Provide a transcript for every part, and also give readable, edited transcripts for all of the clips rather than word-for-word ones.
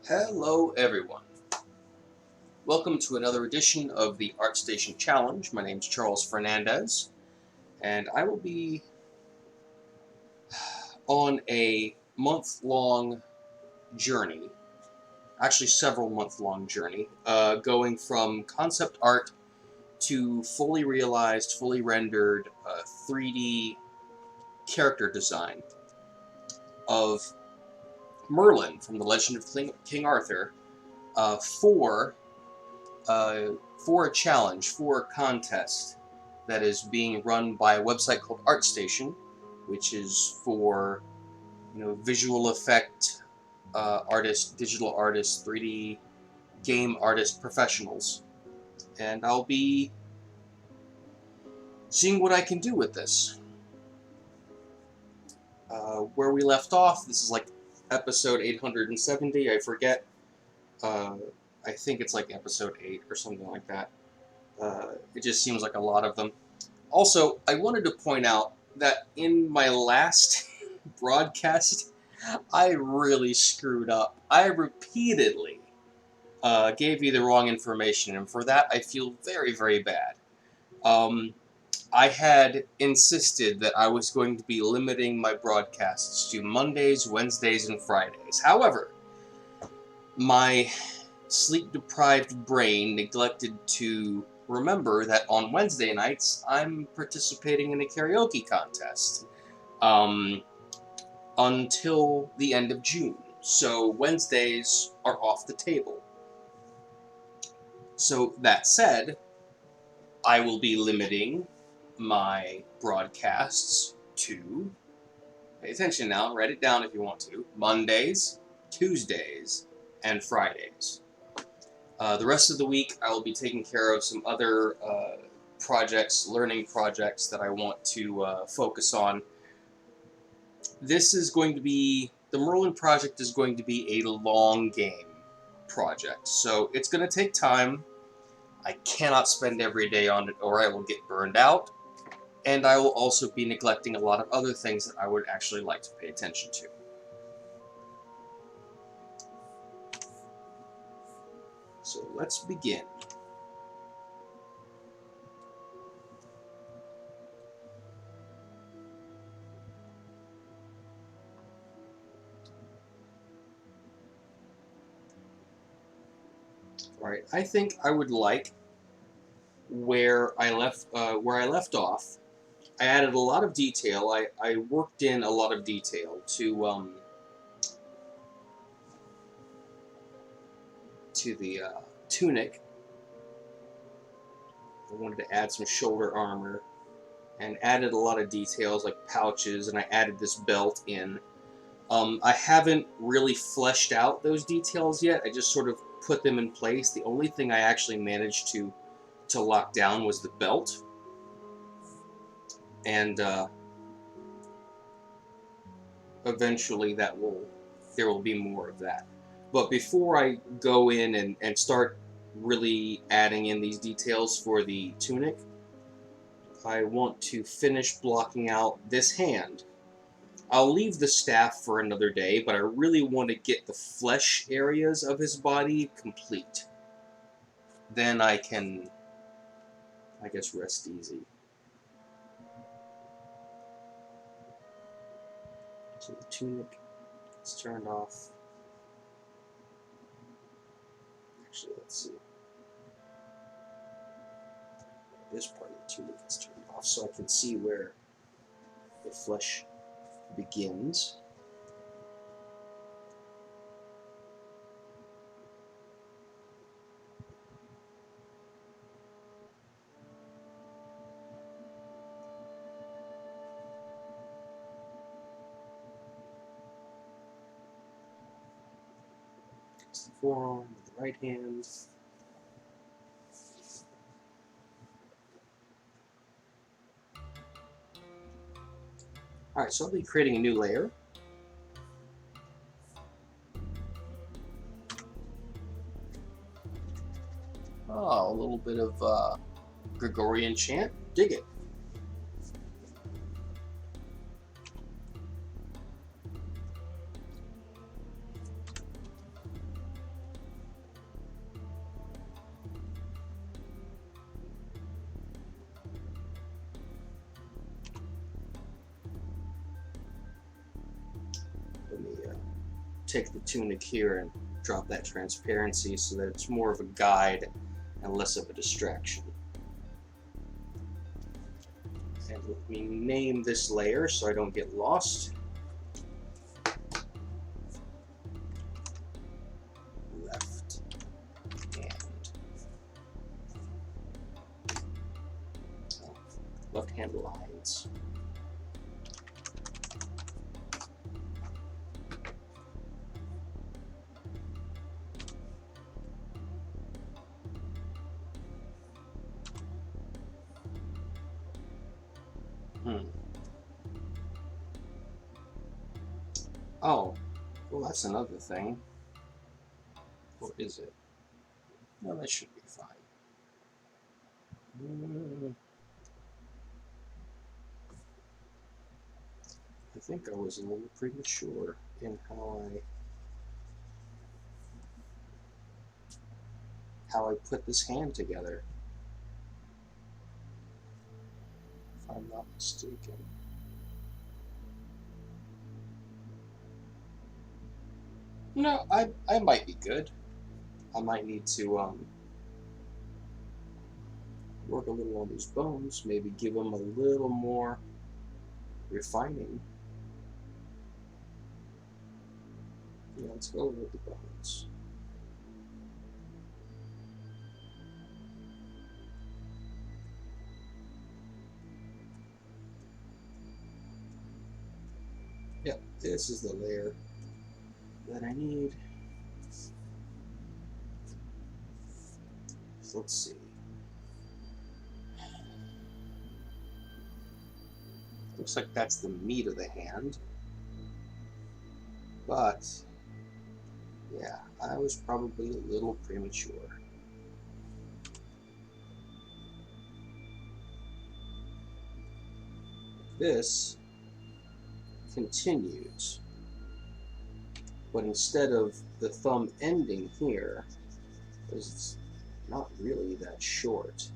Hello everyone. Welcome to another edition of the ArtStation Challenge. My name is Charles Fernandez, and I will be on a month-long journey, actually several month-long journey, going from concept art to fully realized, fully rendered 3D character design of Merlin from the Legend of King Arthur uh, for for a challenge, for a contest that is being run by a website called ArtStation, which is for visual effect artists, digital artists, 3D game artist professionals, and I'll be seeing what I can do with this. Where we left off, this is like episode 870. I forget. Uh, I think it's like episode 8 or something like that. It just seems like a lot of them. Also, I wanted to point out that in my last broadcast, I really screwed up. I repeatedly gave you the wrong information, and for that I feel very, very bad. I had insisted that I was going to be limiting my broadcasts to Mondays, Wednesdays, and Fridays. However, my sleep-deprived brain neglected to remember that on Wednesday nights I'm participating in a karaoke contest until the end of June. So Wednesdays are off the table. So that said, I will be limiting my broadcasts to, pay attention now, write it down if you want to, Mondays, Tuesdays, and Fridays. The rest of the week, I will be taking care of some other projects, learning projects that I want to focus on. This is going to be, the Merlin project is going to be a long game project, so it's going to take time. I cannot spend every day on it or I will get burned out, and I will also be neglecting a lot of other things that I would actually like to pay attention to. So let's begin. Alright, I think I would like where I left off. I added a lot of detail. I worked in a lot of detail to the tunic. I wanted to add some shoulder armor and added a lot of details like pouches, and I added this belt in. I haven't really fleshed out those details yet. I just sort of put them in place. The only thing I actually managed to lock down was the belt. And eventually there will be more of that. But before I go in and start really adding in these details for the tunic, I want to finish blocking out this hand. I'll leave the staff for another day, but I really want to get the flesh areas of his body complete. Then I can, I guess, rest easy. So the tunic is turned off. Actually, let's see. This part of the tunic is turned off so I can see where the flesh begins. It's the forearm with the right hand. Alright, so I'll be creating a new layer. Oh, a little bit of Gregorian chant. Dig it. take the tunic here and drop that transparency so that it's more of a guide and less of a distraction. And let me name this layer so I don't get lost. Left hand. Left hand lines. Oh, well, that's another thing. Or is it? No, that should be fine. I think I was a little premature in how I put this hand together, if I'm not mistaken. No, I might be good. I might need to work a little on these bones, maybe give them a little more refining. Yeah, let's go with the bones. Yep, this is the layer that I need. So let's see. Looks like that's the meat of the hand. But, yeah, I was probably a little premature. This continues, but instead of the thumb ending here, it's not really that short.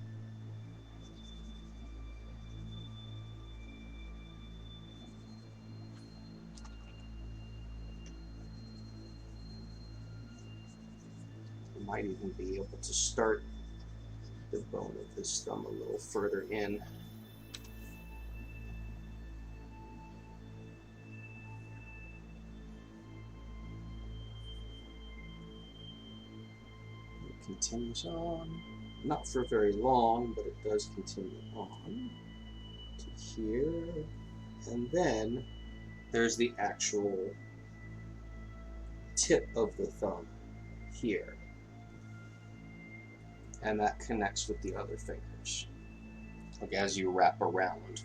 I might even be able to start the bone of this thumb a little further in. It continues on, not for very long, but it does continue on to here, and then there's the actual tip of the thumb here, and that connects with the other fingers, like as you wrap around.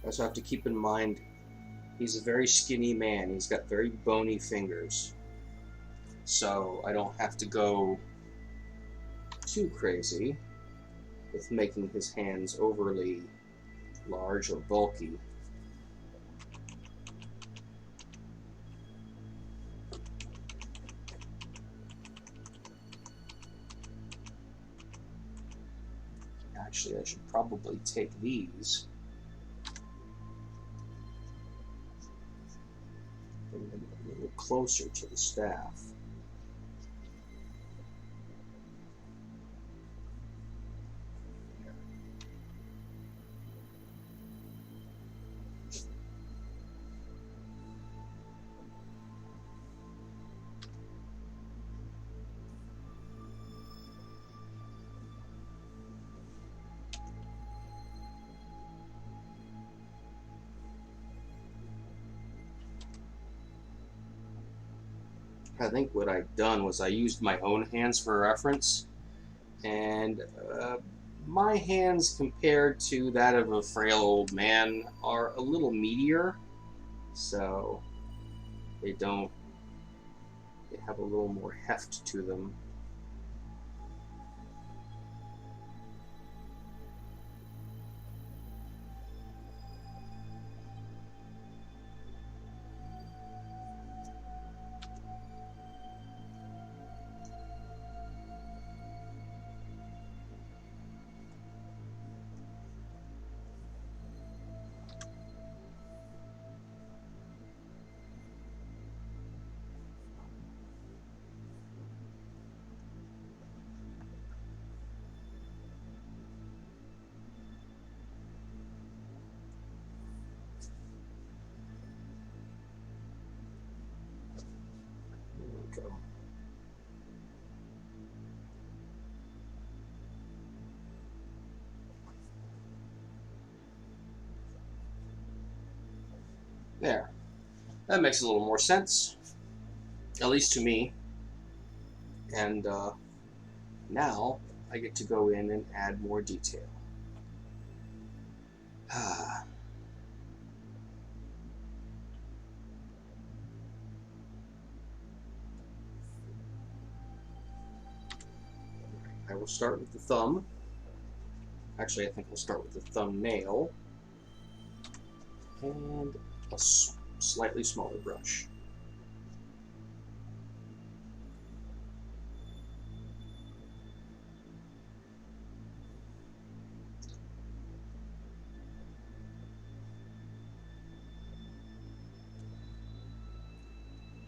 I also have to keep in mind he's a very skinny man. He's got very bony fingers, so I don't have to go too crazy with making his hands overly large or bulky. Actually, I should probably take these, bring them a little closer to the staff. I think what I've done was I used my own hands for reference, and my hands compared to that of a frail old man are a little meatier, so they have a little more heft to them. There. That makes a little more sense, at least to me. And now I get to go in and add more detail. I will start with the thumb. Actually, I think we'll start with the thumbnail. And a slightly smaller brush.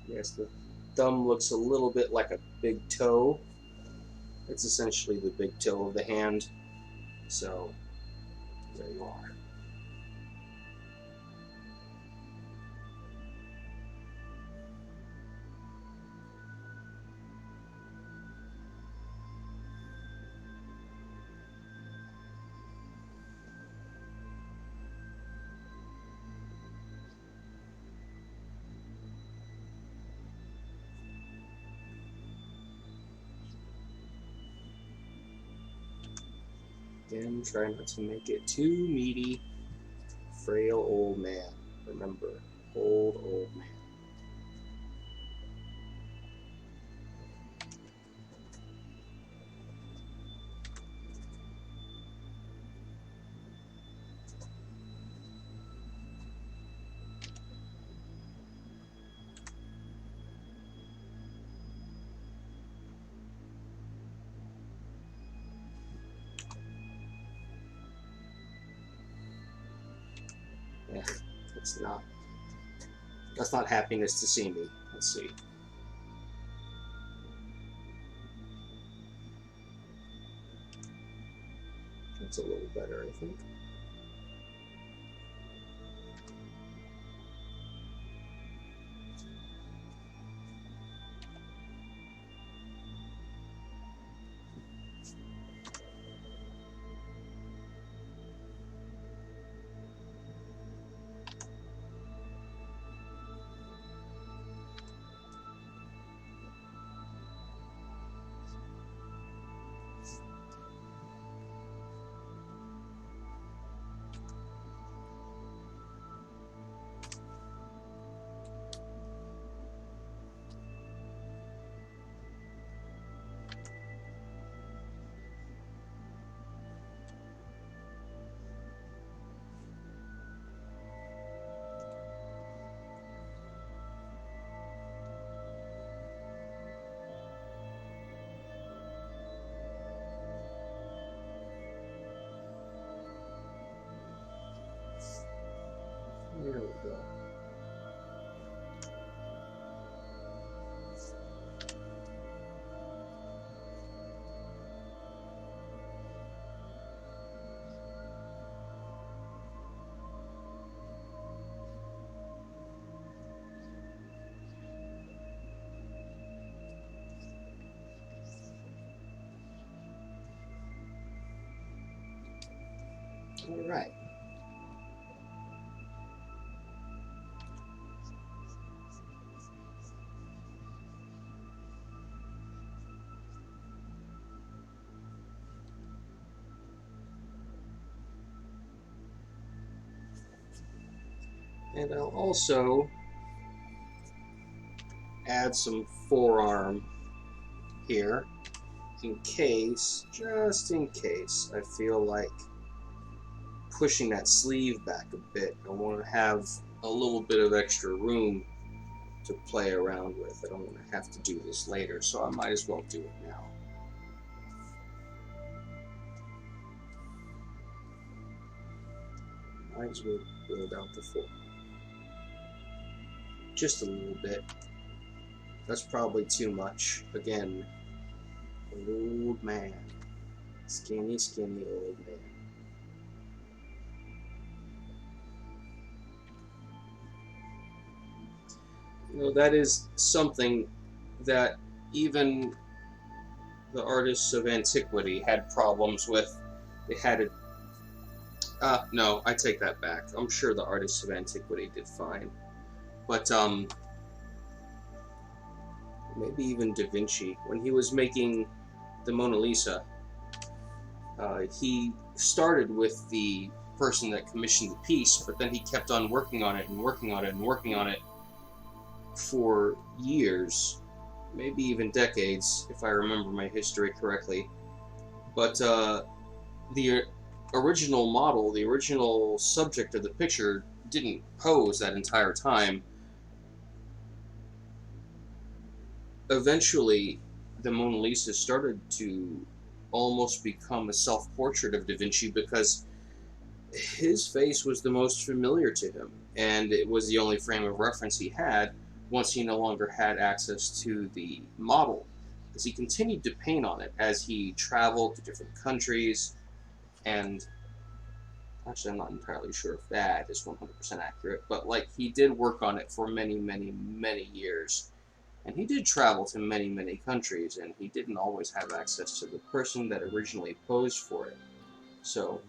Yes, the thumb looks a little bit like a big toe. It's essentially the big toe of the hand. So, there you are. Again, try not to make it too meaty. Frail old man. Remember, old man. Yeah, that's not happiness to see me. Let's see. That's a little better, I think. There we go. All right. And I'll also add some forearm here in case, just in case, I feel like pushing that sleeve back a bit. I want to have a little bit of extra room to play around with. I don't want to have to do this later, so I might as well do it now. Might as well build out the forearm. Just a little bit. That's probably too much. Again, old man. Skinny, skinny old man. You know, that is something that even the artists of antiquity had problems with. They had it. No, I take that back. I'm sure the artists of antiquity did fine. But maybe even Da Vinci, when he was making the Mona Lisa, he started with the person that commissioned the piece, but then he kept on working on it and working on it and working on it for years, maybe even decades, if I remember my history correctly. But the original model, the original subject of the picture, didn't pose that entire time. Eventually, the Mona Lisa started to almost become a self-portrait of Da Vinci because his face was the most familiar to him, and it was the only frame of reference he had once he no longer had access to the model, because he continued to paint on it as he traveled to different countries. And actually, I'm not entirely sure if that is 100% accurate, but like, he did work on it for many, many, many years. And he did travel to many, many countries, and he didn't always have access to the person that originally posed for it. So,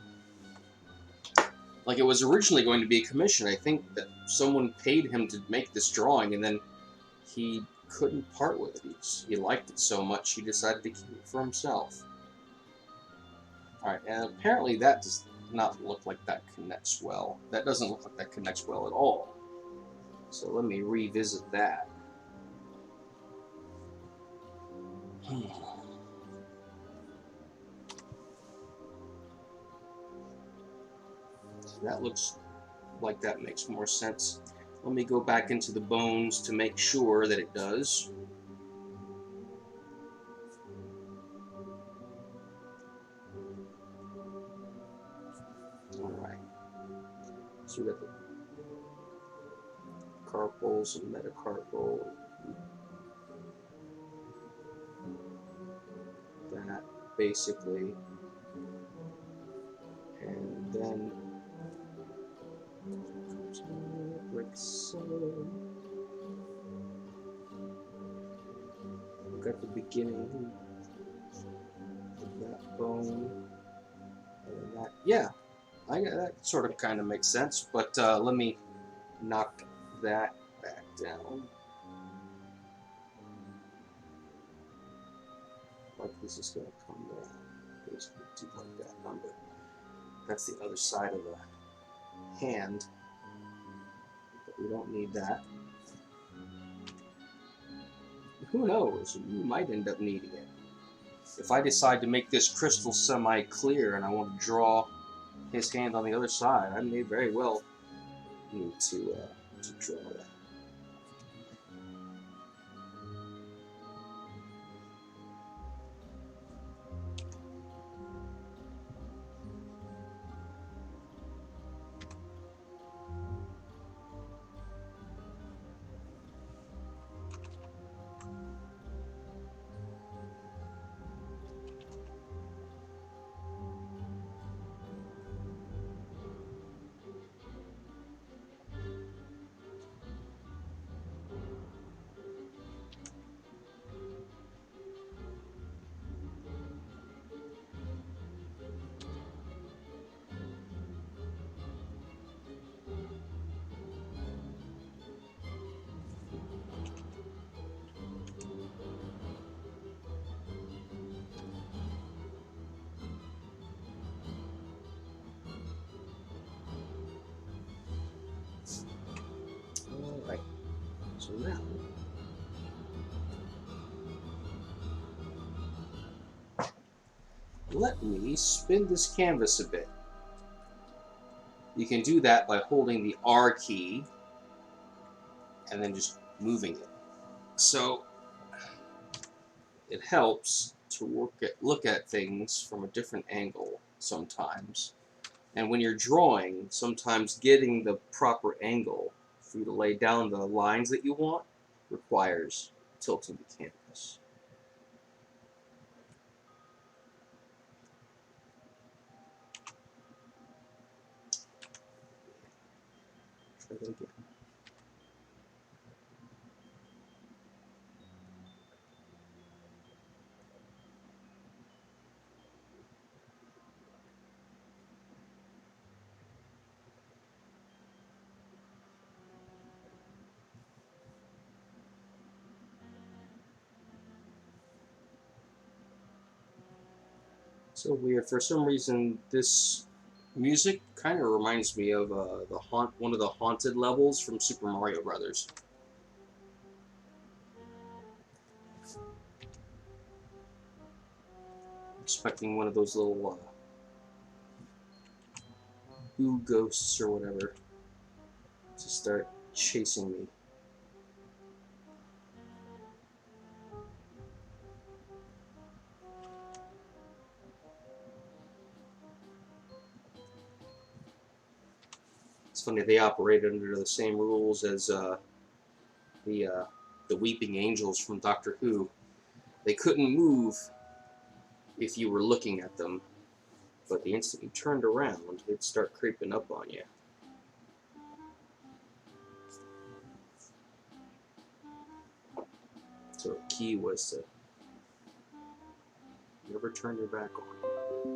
like, it was originally going to be a commission. I think that someone paid him to make this drawing, and then he couldn't part with it. He liked it so much, he decided to keep it for himself. Alright, and apparently that does not look like that connects well. That doesn't look like that connects well at all. So let me revisit that. So that looks like that makes more sense. Let me go back into the bones to make sure that it does. Alright. So we got the carpals and metacarpal. That, basically. And then like so. We've got the beginning of that bone. And then that, yeah, that sort of kind of makes sense, but let me knock that back down. Like this is going to come down. Basically, do like that number. That's the other side of the hand, but we don't need that. Who knows? We might end up needing it. If I decide to make this crystal semi-clear and I want to draw his hand on the other side, I may very well need to draw that. Alright, so now let me spin this canvas a bit. You can do that by holding the R key and then just moving it. So it helps to look at things from a different angle sometimes. And when you're drawing, sometimes getting the proper angle for you to lay down the lines that you want requires tilting the canvas. Try that again. So weird. For some reason, this music kind of reminds me of one of the haunted levels from Super Mario Brothers. Expecting one of those little goo ghosts or whatever to start chasing me. It's funny, they operated under the same rules as the Weeping Angels from Doctor Who. They couldn't move if you were looking at them, but the instant you turned around, they'd start creeping up on you. So the key was to never turn your back on them.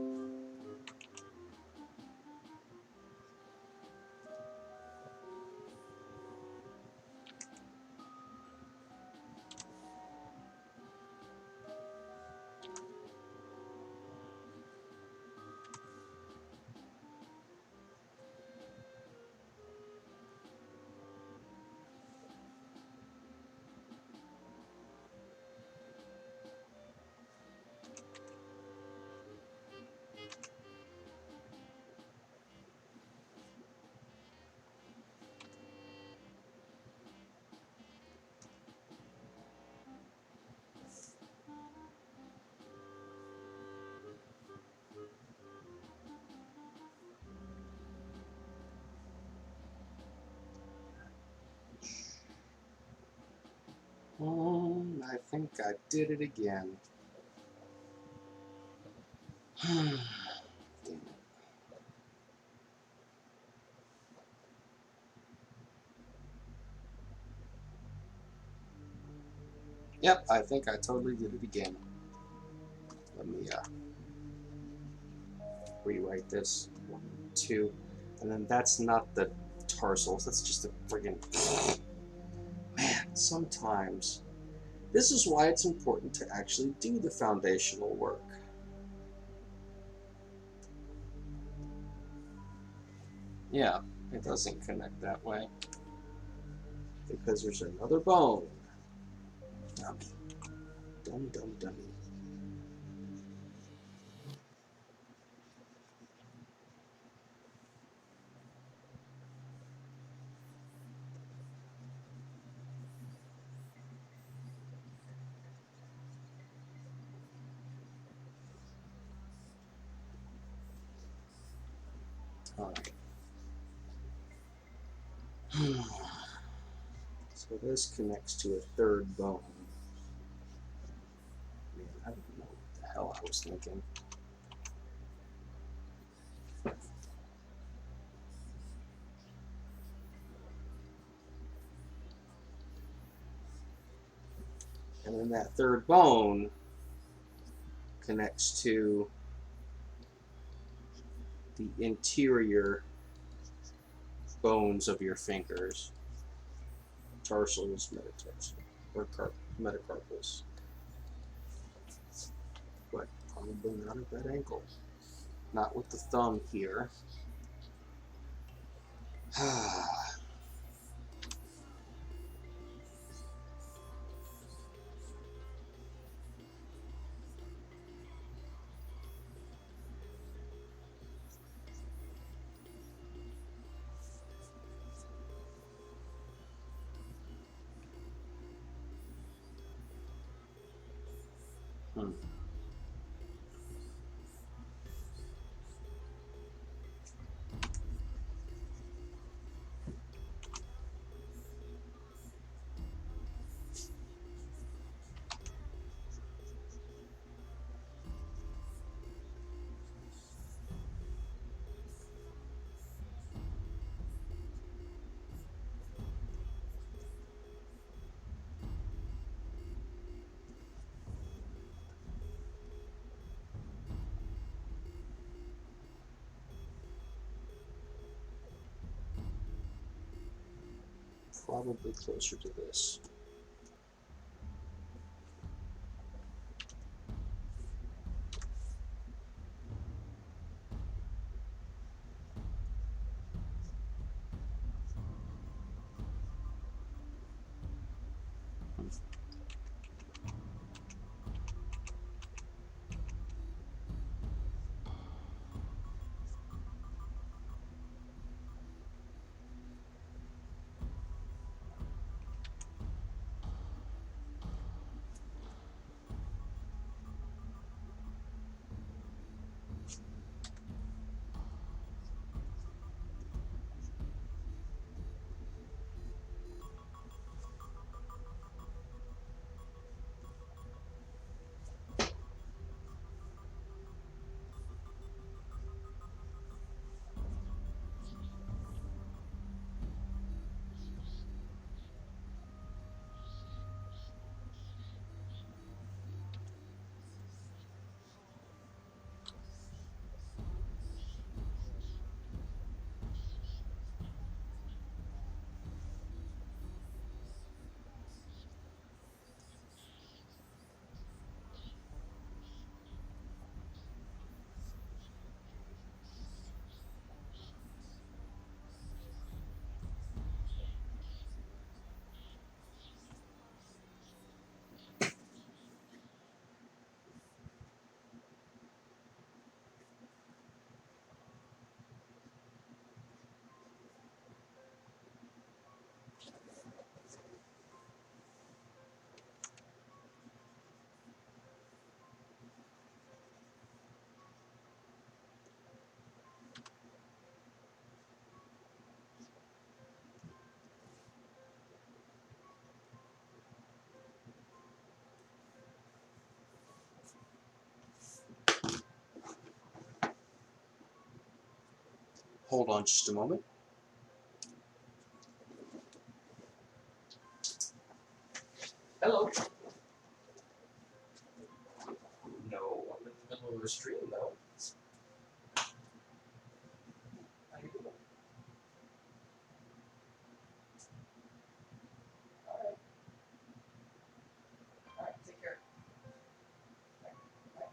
I think I did it again. Damn it. Yep, I think I totally did it again. Let me rewrite this. 1, 2, and then that's not the tarsals. That's just a friggin' man. Sometimes this is why it's important to actually do the foundational work. Yeah, it doesn't connect that way because there's another bone. Dummy. Dumb dummy. Alright. So this connects to a third bone. Man, I don't know what the hell I was thinking. And then that third bone connects to the interior bones of your fingers. Tarsals, metatarsals, or metacarpals. But probably not at that ankle. Not with the thumb here. Probably closer to this. Hold on just a moment. Hello. No, I'm in the middle of a stream though. How you doing? Alright. Alright, take care. Bye.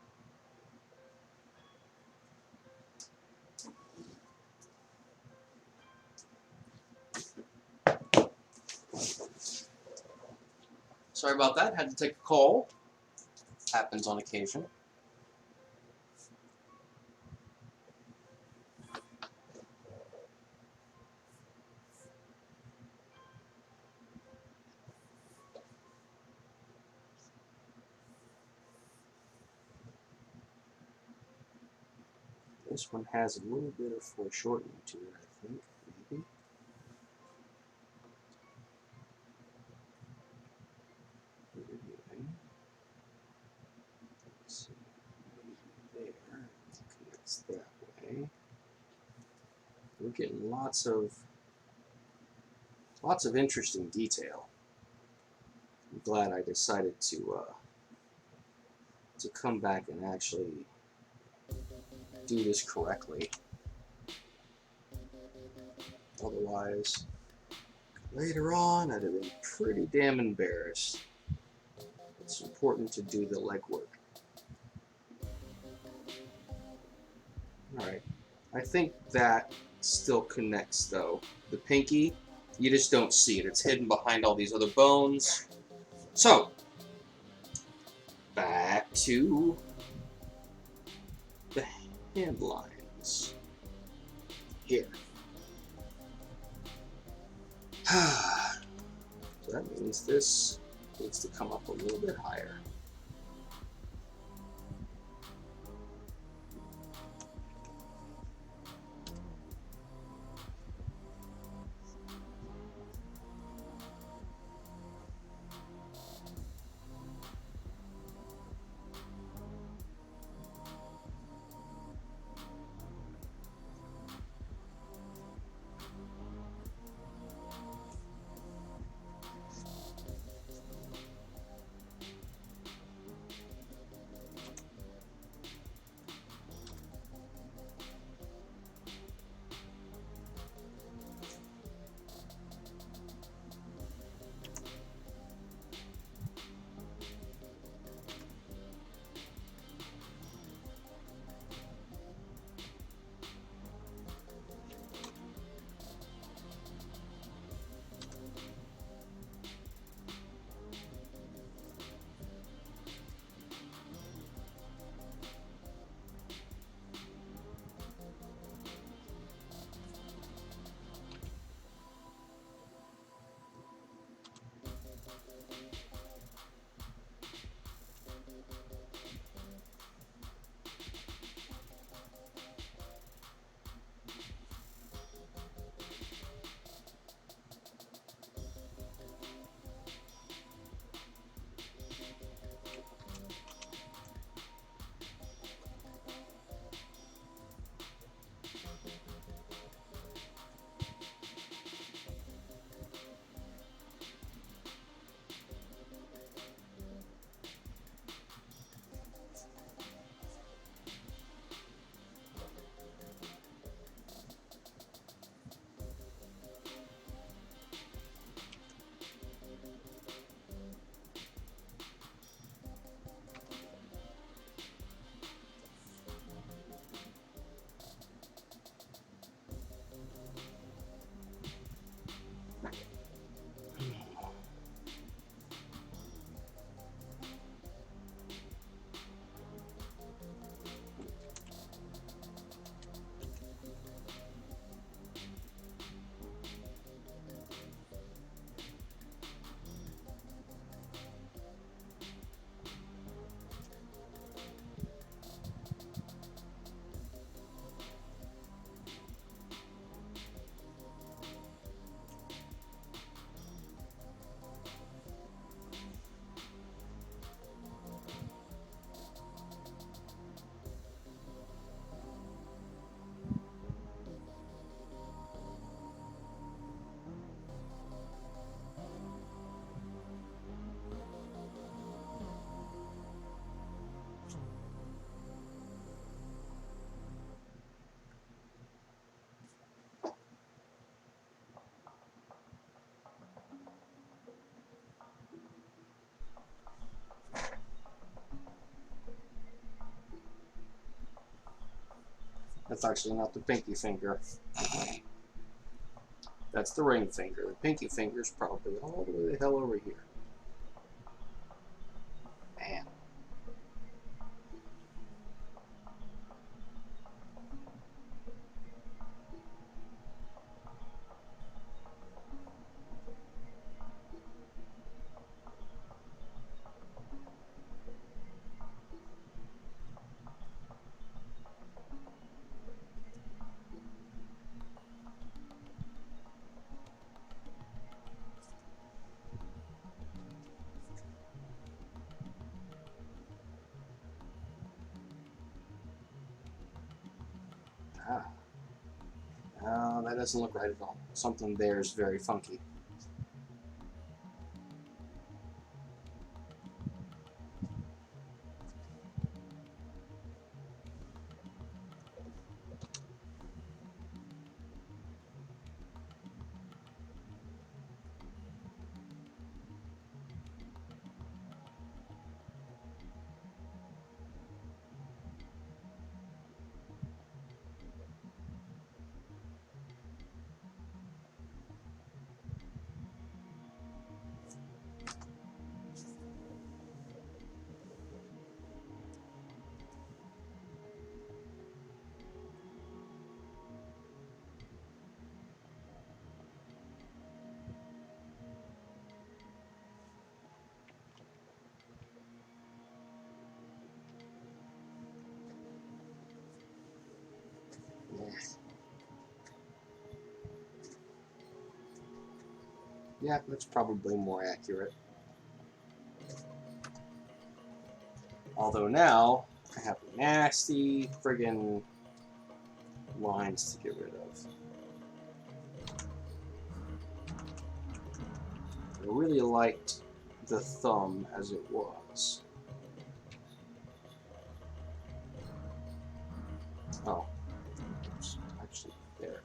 Sorry about that, had to take a call. Happens on occasion. This one has a little bit of foreshortening to it, I think, maybe. Anyway, let's see, maybe there, it connects that way. We're getting lots of interesting detail. I'm glad I decided to come back and actually do this correctly. Otherwise, later on, I'd have been pretty damn embarrassed. It's important to do the legwork. Alright, I think that still connects though. The pinky, you just don't see it. It's hidden behind all these other bones. So, back to the hand lines. Here. So that means this needs to come up a little bit higher. That's actually not the pinky finger. That's the ring finger. The pinky finger's probably all the way the hell over here. Man. Ah. That doesn't look right at all. Something there is very funky. Yeah, that's probably more accurate. Although now, I have nasty friggin' lines to get rid of. I really liked the thumb as it was. Oh, it's actually there.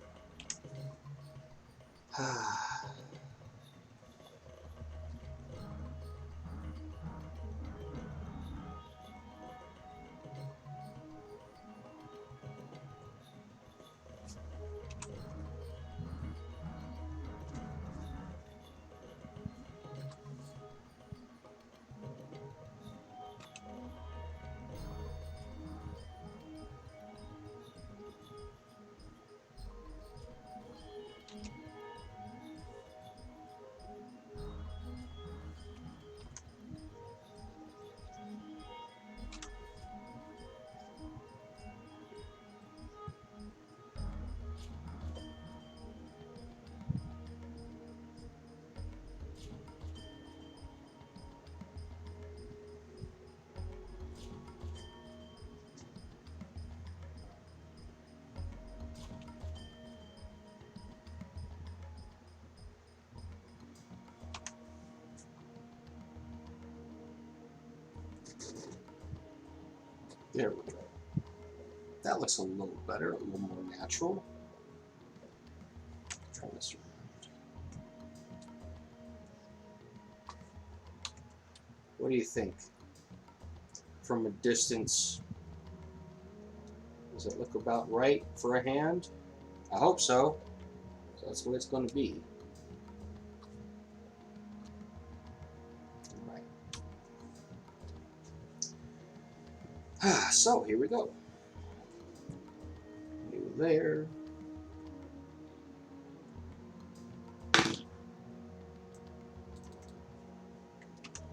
There we go. That looks a little better, a little more natural. Try this around. What do you think? From a distance, does it look about right for a hand? I hope so. So that's what it's going to be. Right. So here we go. New layer.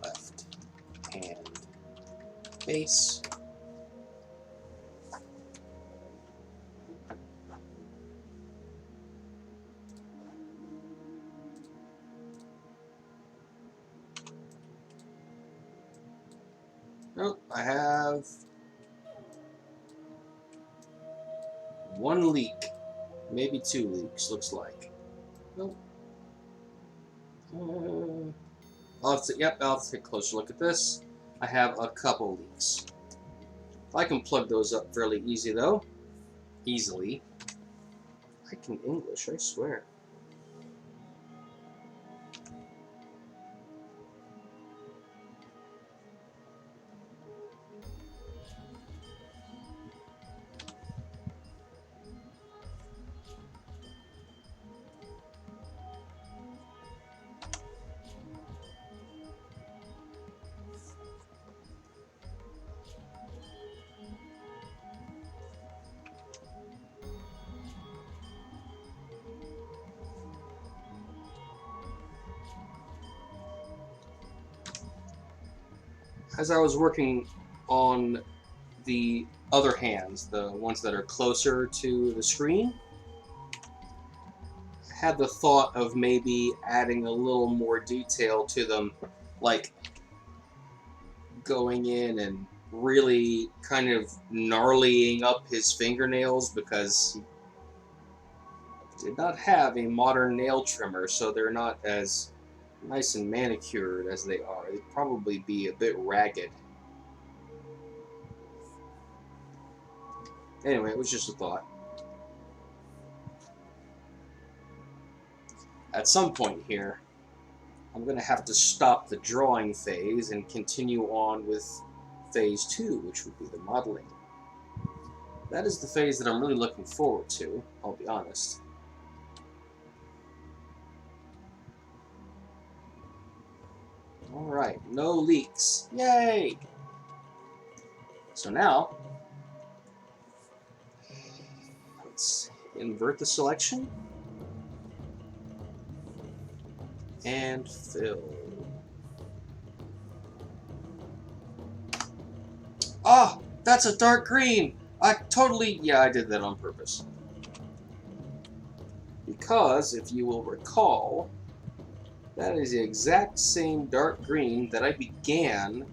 Left hand base. Oh, I have one leak, maybe two leaks, looks like. Nope. I'll have to take a closer look at this. I have a couple leaks. I can plug those up fairly easy though. Easily. I can English, I swear. as I was working on the other hands, the ones that are closer to the screen, I had the thought of maybe adding a little more detail to them, like going in and really kind of gnarlying up his fingernails, because he did not have a modern nail trimmer, so they're not as nice and manicured as they are. They'd probably be a bit ragged. Anyway, it was just a thought. At some point here, I'm going to have to stop the drawing phase and continue on with phase 2, which would be the modeling. That is the phase that I'm really looking forward to, I'll be honest. Alright, no leaks. Yay! So now, let's invert the selection and fill. Ah, that's a dark green! Yeah, I did that on purpose. Because, if you will recall, that is the exact same dark green that I began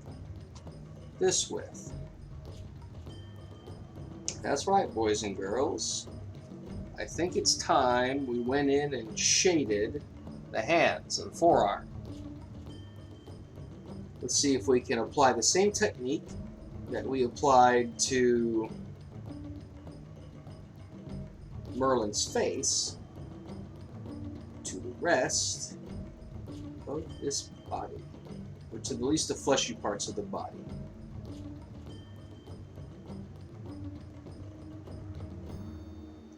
this with. That's right, boys and girls. I think it's time we went in and shaded the hands and forearm. Let's see if we can apply the same technique that we applied to Merlin's face to the rest of this body, or to at least the fleshy parts of the body.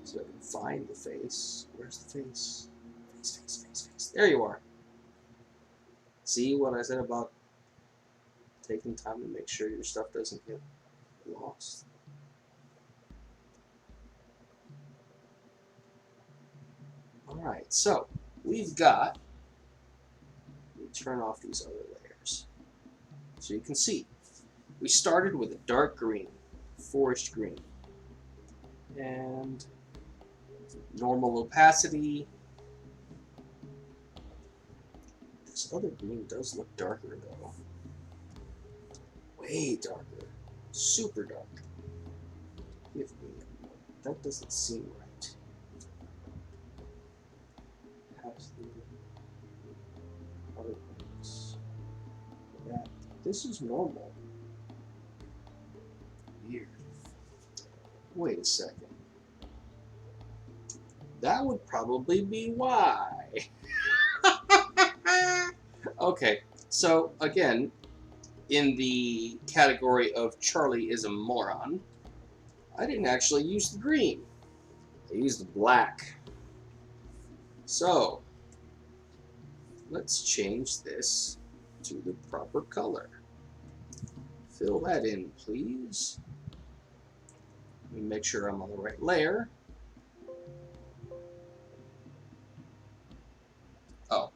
So I can find the face. Where's the face? Face. There you are. See what I said about taking time to make sure your stuff doesn't get lost? Alright, so we've got, let me turn off these other layers. So you can see, we started with a dark green, forest green, and normal opacity. This other green does look darker though. Way darker. Super dark. Give me a moment. That doesn't seem right. Perhaps the other ones. Yeah, this is normal. Weird. Wait a second. That would probably be why. Okay, so again, in the category of Charlie is a moron, I didn't actually use the green. I used the black. So, let's change this to the proper color. Fill that in, please. Let me make sure I'm on the right layer. Oh,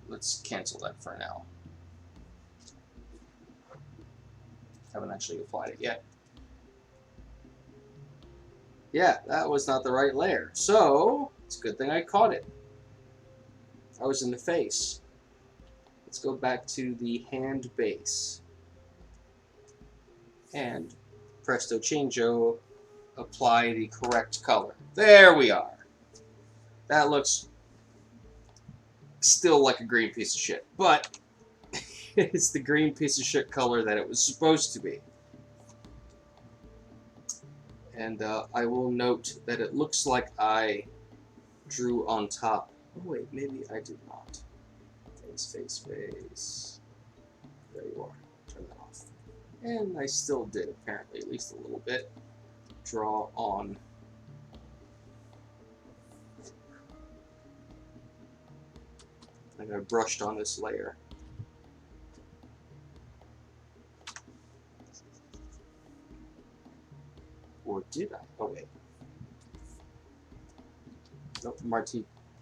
let's cancel that for now. Haven't actually applied it yet. Yeah, that was not the right layer. So, it's a good thing I caught it. I was in the face. Let's go back to the hand base. And presto changeo, apply the correct color. There we are. That looks still like a green piece of shit, but it's the green piece of shit color that it was supposed to be. And I will note that it looks like I drew on top. Oh wait, maybe I did not. Face. There you are. Turn that off. And I still did, apparently, at least a little bit. Draw on. I think I brushed on this layer. Or did I? Oh wait. Nope,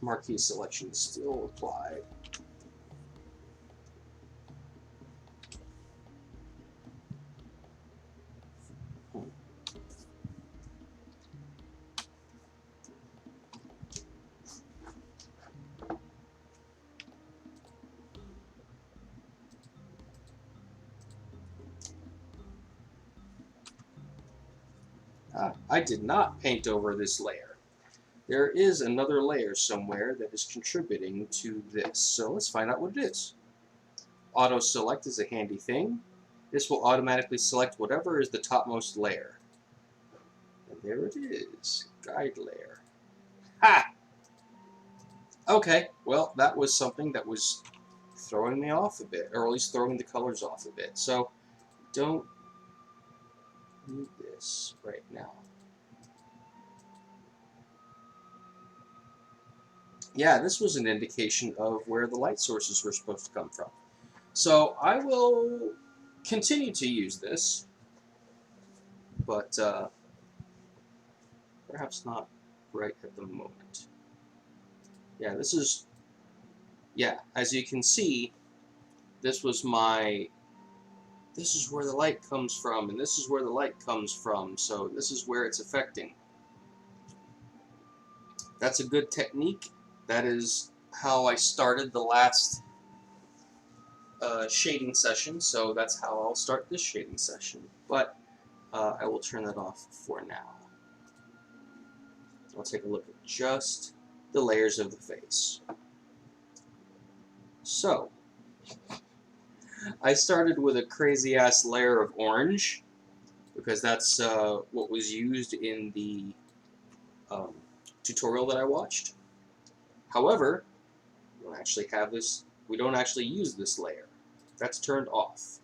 marquee selection is still applied. I did not paint over this layer. There is another layer somewhere that is contributing to this. So let's find out what it is. Auto select is a handy thing. This will automatically select whatever is the topmost layer. And there it is, guide layer. Ha! Okay, well, that was something that was throwing me off a bit, or at least throwing the colors off a bit. So don't need this right now. Yeah, this was an indication of where the light sources were supposed to come from. So I will continue to use this, but perhaps not right at the moment. Yeah, this is, yeah, as you can see, this is where the light comes from, and this is where the light comes from, so this is where it's affecting. That's a good technique. That is how I started the last shading session, so that's how I'll start this shading session. But I will turn that off for now. I'll take a look at just the layers of the face. So, I started with a crazy-ass layer of orange, because that's what was used in the tutorial that I watched. However, we don't actually use this layer. That's turned off.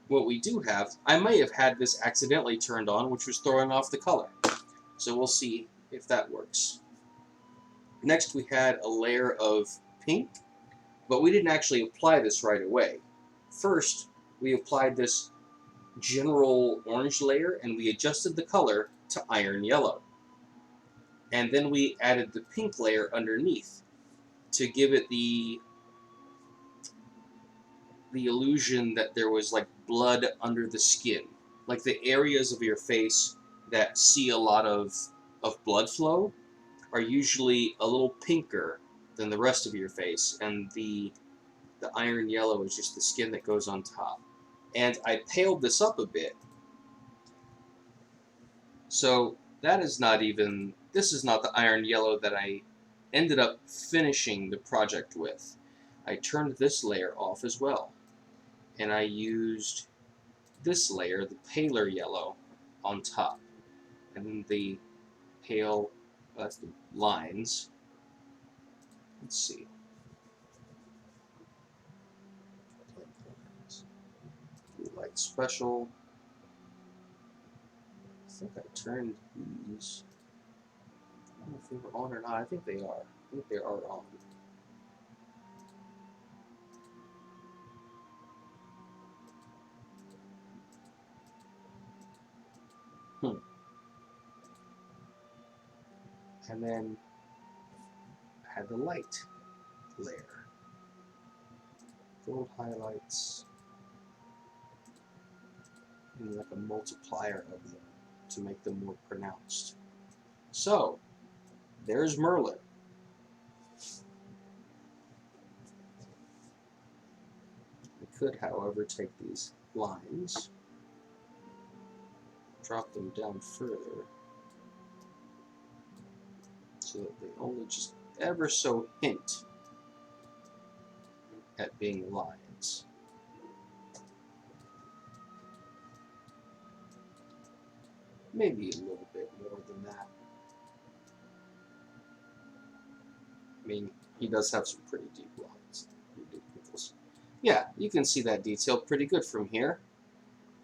What we do have, I may have had this accidentally turned on, which was throwing off the color. So we'll see if that works. Next we had a layer of pink, but we didn't actually apply this right away. First, we applied this general orange layer, and we adjusted the color to iron yellow. And then we added the pink layer underneath to give it the illusion that there was like blood under the skin. Like the areas of your face that see a lot of blood flow are usually a little pinker than the rest of your face, and the iron yellow is just the skin that goes on top. And I paled this up a bit. So that is not even, this is not the iron yellow that I ended up finishing the project with. I turned this layer off as well, and I used this layer, the paler yellow, on top. And then the pale, that's the lines. Let's see. Light special. I think I turned these. I don't know if they were on or not. I think they are. I think they are on. And then I had the light layer. Gold highlights. And like a multiplier of them to make them more pronounced. So, there's Merlin. I could, however, take these lines, drop them down further, so that they only just ever so hint at being lines. Maybe a little bit more than that. I mean, he does have some pretty deep lines. Yeah, you can see that detail pretty good from here.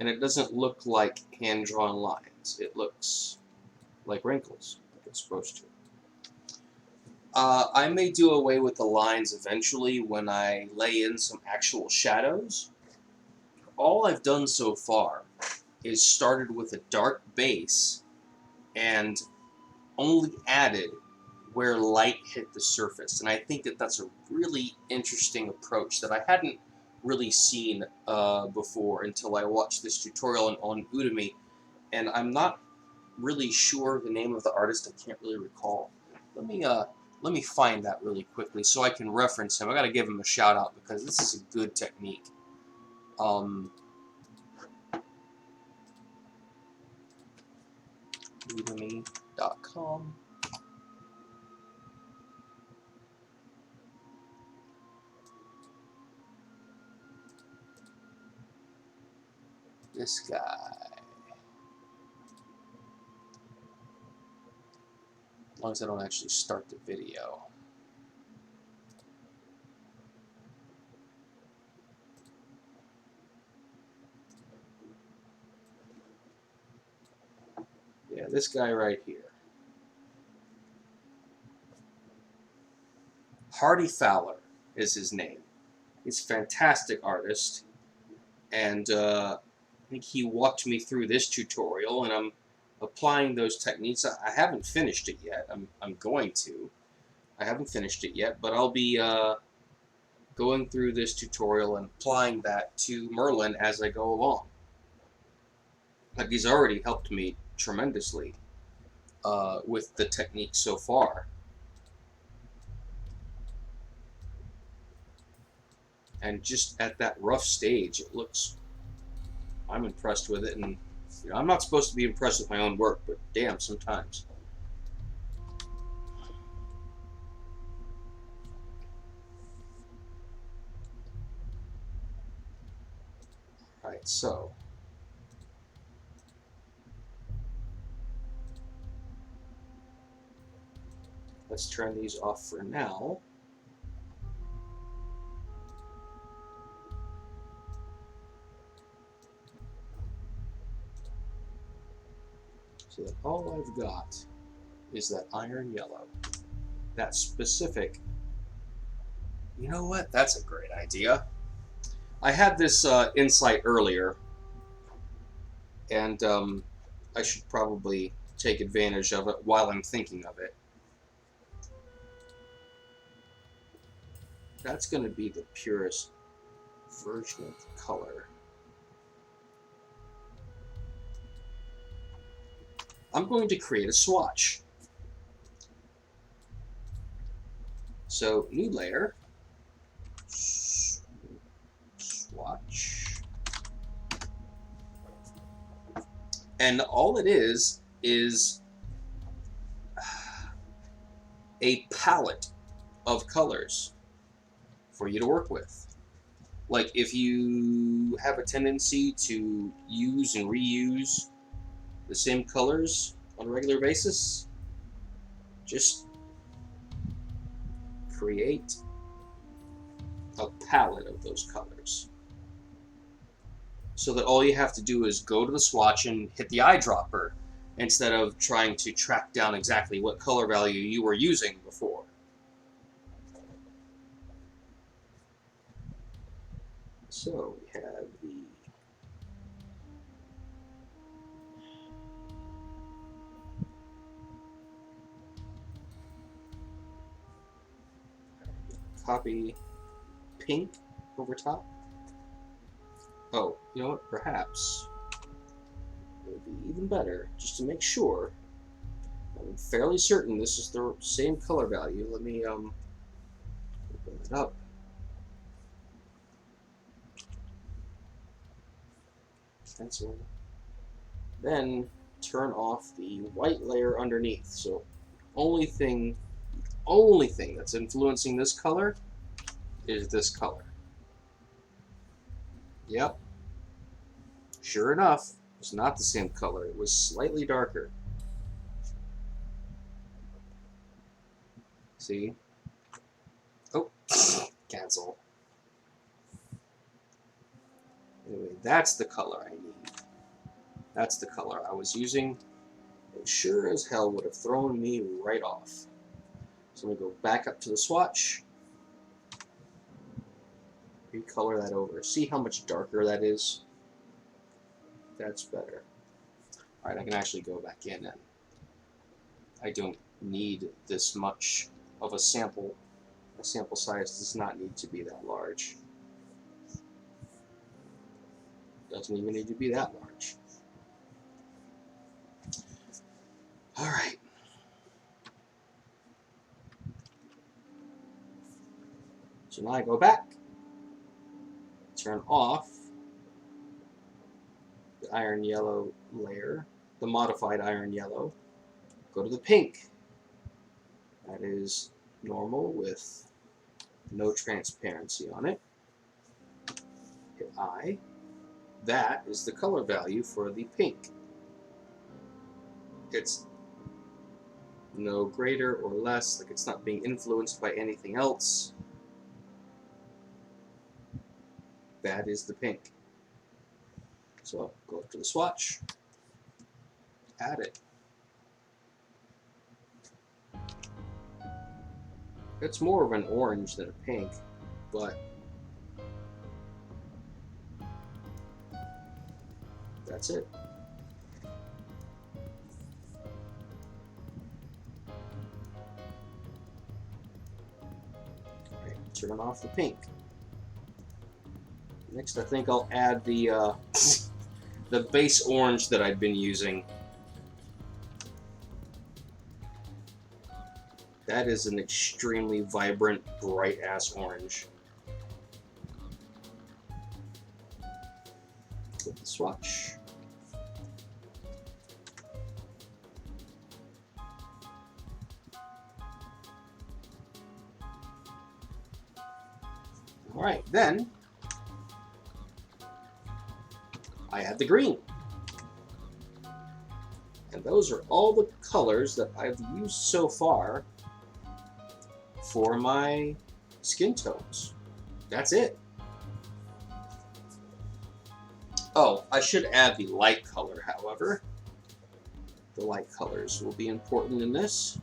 And it doesn't look like hand-drawn lines. It looks like wrinkles, like it's supposed to. I may do away with the lines eventually when I lay in some actual shadows. All I've done so far is started with a dark base and only added where light hit the surface. And I think that that's a really interesting approach that I hadn't really seen before until I watched this tutorial on Udemy. And I'm not really sure the name of the artist. I can't really recall. Let me find that really quickly so I can reference him. I gotta give him a shout out because this is a good technique. udemy.com. This guy. As long as I don't actually start the video. Yeah, this guy right here. Hardy Fowler is his name. He's a fantastic artist, and I think he walked me through this tutorial, and I'm applying those techniques. I haven't finished it yet. I'm going to. I haven't finished it yet, but I'll be going through this tutorial and applying that to Merlin as I go along. Like, he's already helped me tremendously with the technique so far. And just at that rough stage, it looks, I'm impressed with it. And you know, I'm not supposed to be impressed with my own work, but damn, sometimes. Alright, so let's turn these off for now. So that all I've got is that iron yellow. That specific. You know what? That's a great idea. I had this insight earlier, and I should probably take advantage of it while I'm thinking of it. That's going to be the purest version of the color. I'm going to create a swatch. So, new layer, swatch, and all it is a palette of colors for you to work with. Like, if you have a tendency to use and reuse the same colors on a regular basis, just create a palette of those colors. So that all you have to do is go to the swatch and hit the eyedropper instead of trying to track down exactly what color value you were using before. So we have the copy pink over top. Oh, you know what? Perhaps it would be even better, just to make sure. I'm fairly certain this is the same color value. Let me open it up. Pencil. Then turn off the white layer underneath. So only thing that's influencing this color is this color. Yep. Sure enough, it's not the same color. It was slightly darker. See? Oh, cancel. Anyway, that's the color I need. That's the color I was using. It sure as hell would have thrown me right off. So I'm going to go back up to the swatch. Recolor that over. See how much darker that is? That's better. Alright, I can actually go back in, and I don't need this much of a sample. The sample size does not need to be that large. Doesn't even need to be that large. Alright. So now I go back, turn off the iron yellow layer, the modified iron yellow, Go to the pink. That is normal with no transparency on it. Hit I. That is the color value for the pink. It's no greater or less, like it's not being influenced by anything else. That is the pink. So go up to the swatch, add it. It's more of an orange than a pink, but that's it. Okay, turn off the pink. Next, I think I'll add the the base orange that I've been using. That is an extremely vibrant, bright-ass orange. With the swatch. Alright, then I add the green. And those are all the colors that I've used so far for my skin tones. That's it. Oh, I should add the light color, however. The light colors will be important in this.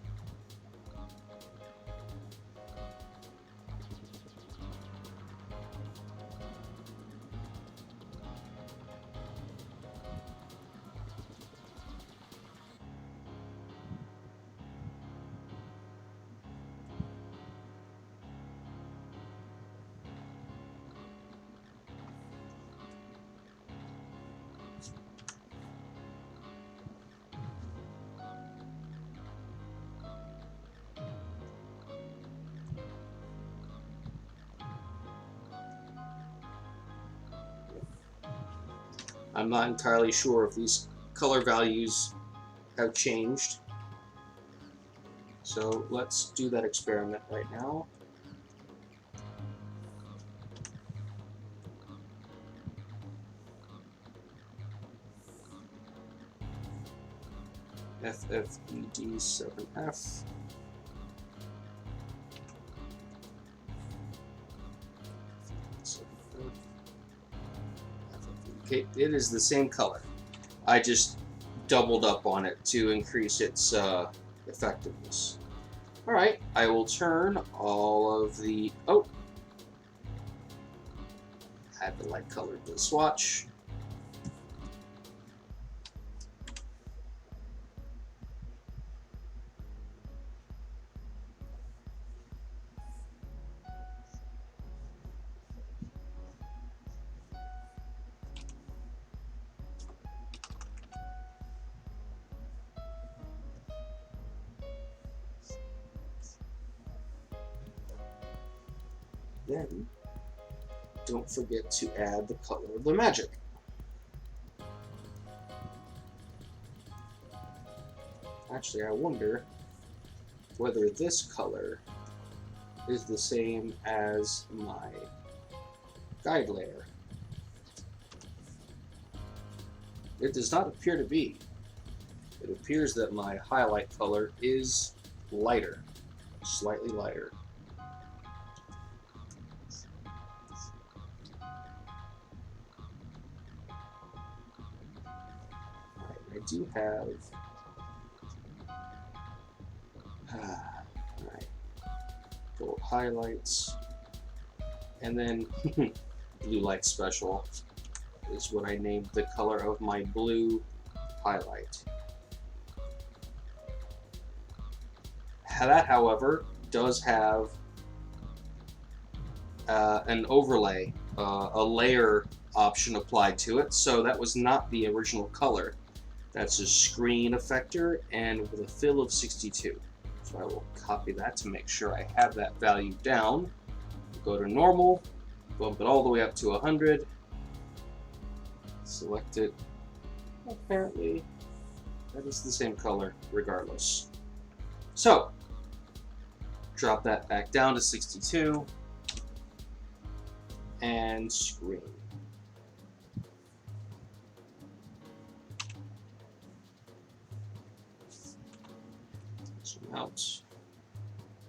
I'm not entirely sure if these color values have changed. So let's do that experiment right now. FFED7F. Okay, it is the same color. I just doubled up on it to increase its effectiveness. Alright, I will turn all of the... Oh! Add the light color to the swatch. Then, don't forget to add the color of the magic. Actually, I wonder whether this color is the same as my guide layer. It does not appear to be. It appears that my highlight color is lighter, slightly lighter. I do have right, gold highlights, and then blue light special is what I named the color of my blue highlight. That, however, does have an overlay, a layer option applied to it, so that was not the original color. That's a screen effector and with a fill of 62. So I will copy that to make sure I have that value down. Go to normal, bump it all the way up to 100. Select it. Apparently, That is the same color regardless. So, drop that back down to 62 and screen. Zoom out.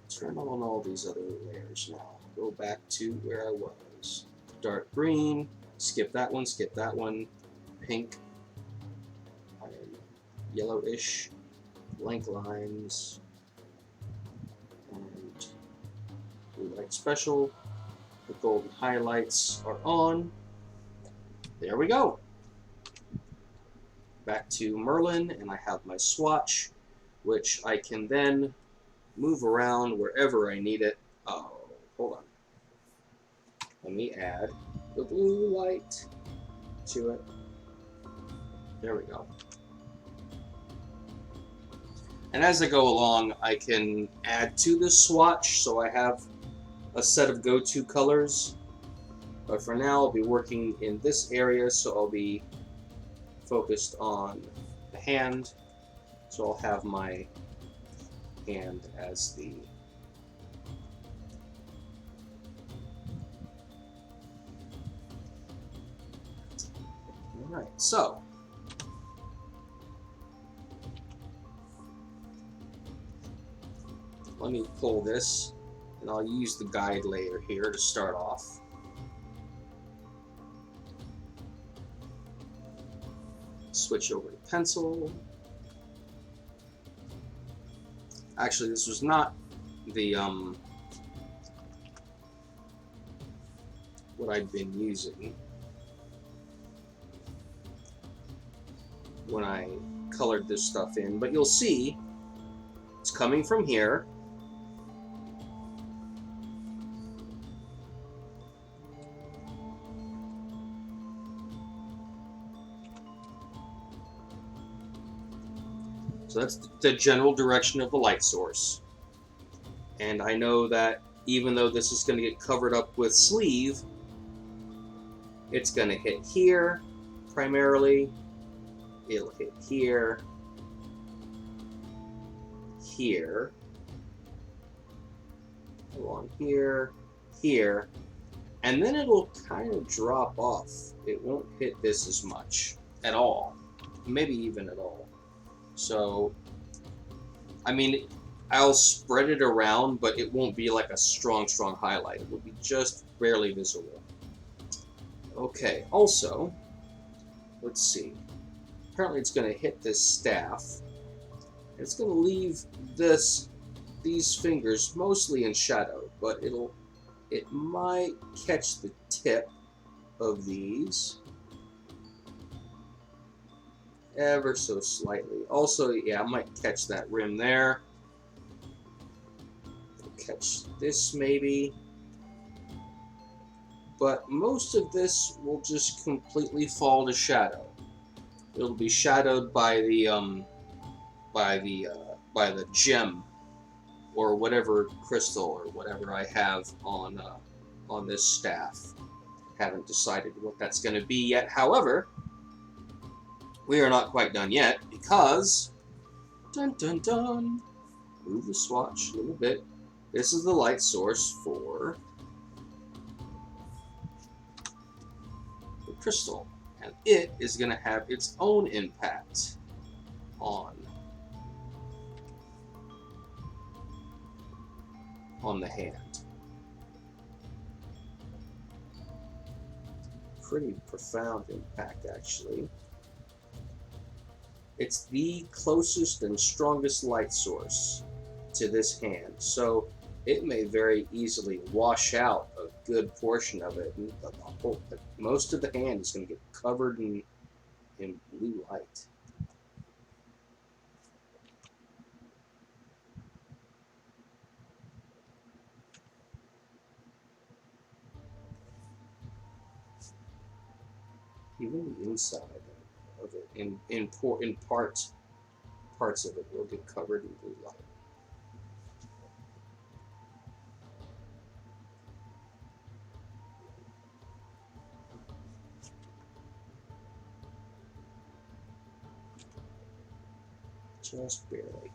Turn on all these other layers now. Go back to where I was. Dark green, skip that one, pink, yellowish, blank lines, and blue light special. The golden highlights are on. There we go. Back to Merlin, and I have my swatch, which I can then move around wherever I need it. Oh, hold on. Let me add the blue light to it. There we go. And as I go along, I can add to this swatch, so I have a set of go-to colors. But for now, I'll be working in this area, so I'll be focused on the hand. So I'll have my hand as the Alright, so let me pull this, and I'll use the guide layer here to start off. Switch over to pencil. Actually, this was not the what I'd been using when I colored this stuff in, but you'll see it's coming from here. So that's the general direction of the light source. And I know that even though this is going to get covered up with sleeve, it's going to hit here primarily. It'll hit here, here, along here, here, and then it'll kind of drop off. It won't hit this as much at all, maybe even at all. So, I mean, I'll spread it around, but it won't be like a strong highlight. It will be just barely visible. Okay, also, let's see. Apparently it's going to hit this staff. It's going to leave these fingers mostly in shadow, but it might catch the tip of these ever so slightly. Also, yeah, I might catch that rim there. Catch this maybe. But most of this will just completely fall to shadow. It'll be shadowed by the gem or whatever crystal or whatever I have on this staff. Haven't decided what that's going to be yet. However, we are not quite done yet because dun dun dun. Move the swatch a little bit. This is the light source for the crystal. And it is going to have its own impact on the hand. Pretty profound impact, actually. It's the closest and strongest light source to this hand, so it may very easily wash out a good portion of it, and most of the hand is going to get covered in blue light. Even the inside of it, in parts of it will get covered in blue light. just barely.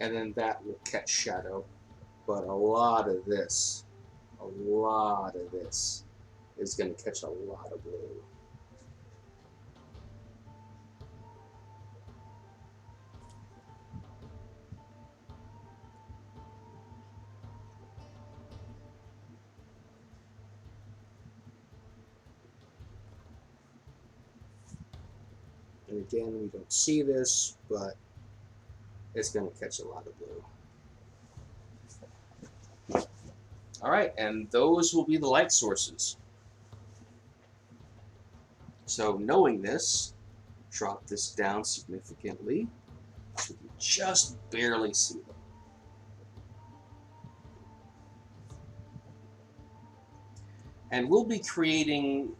And then that will catch shadow. But a lot of this is going to catch a lot of blue. And again, we don't see this, but it's going to catch a lot of blue. All right, and those will be the light sources. So knowing this, drop this down significantly so we can just barely see them. And we'll be creating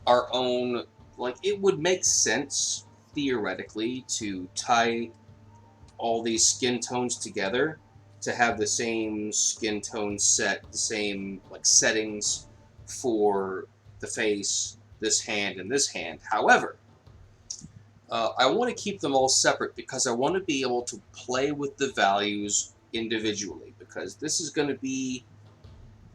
our own, like, it would make sense theoretically to tie all these skin tones together to have the same skin tone set, the same like settings for the face, this hand, and this hand. However, I want to keep them all separate because I want to be able to play with the values individually, because this is going to be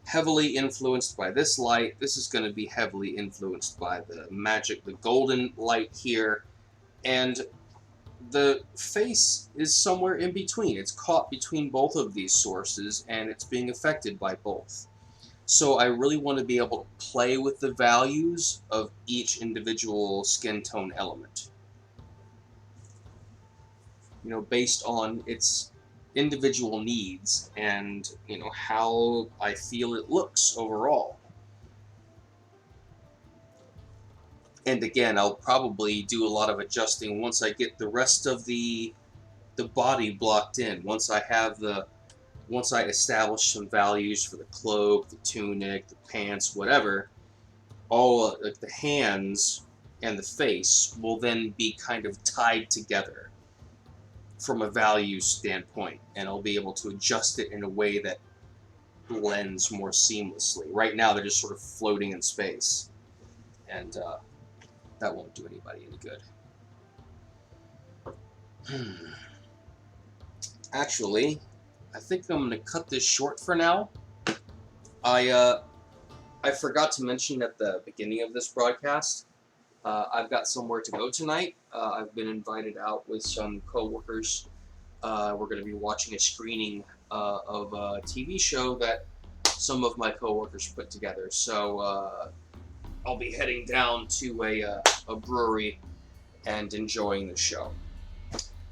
heavily influenced by this light. This is going to be heavily influenced by the magic, the golden light here, and the face is somewhere in between. It's caught between both of these sources, and it's being affected by both. So I really want to be able to play with the values of each individual skin tone element, you know, based on its individual needs and, you know, how I feel it looks overall. And again, I'll probably do a lot of adjusting once I get the rest of the body blocked in. Once I establish some values for the cloak, the tunic, the pants, whatever, all like the hands and the face will then be kind of tied together from a value standpoint, and I'll be able to adjust it in a way that blends more seamlessly. Right now, they're just sort of floating in space, and that won't do anybody any good. Actually, I think I'm going to cut this short for now. I forgot to mention at the beginning of this broadcast, I've got somewhere to go tonight. I've been invited out with some coworkers. We're going to be watching a screening of a TV show that some of my coworkers put together. So I'll be heading down to a brewery and enjoying the show.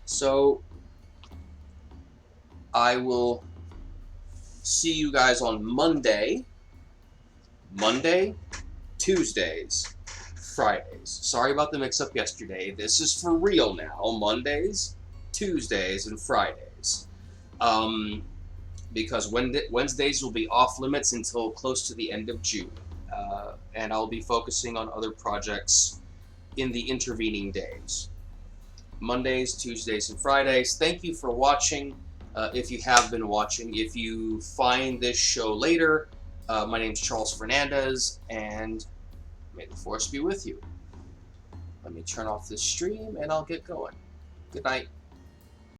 So I will see you guys on Monday, Tuesdays, Fridays. Sorry about the mix-up yesterday. This is for real now. Mondays, Tuesdays, and Fridays. Because Wednesdays will be off limits until close to the end of June. And I'll be focusing on other projects in the intervening days. Mondays, Tuesdays, and Fridays. Thank you for watching. If you have been watching, if you find this show later, my name's Charles Fernandez, and may the force be with you. Let me turn off this stream, and I'll get going. Good night.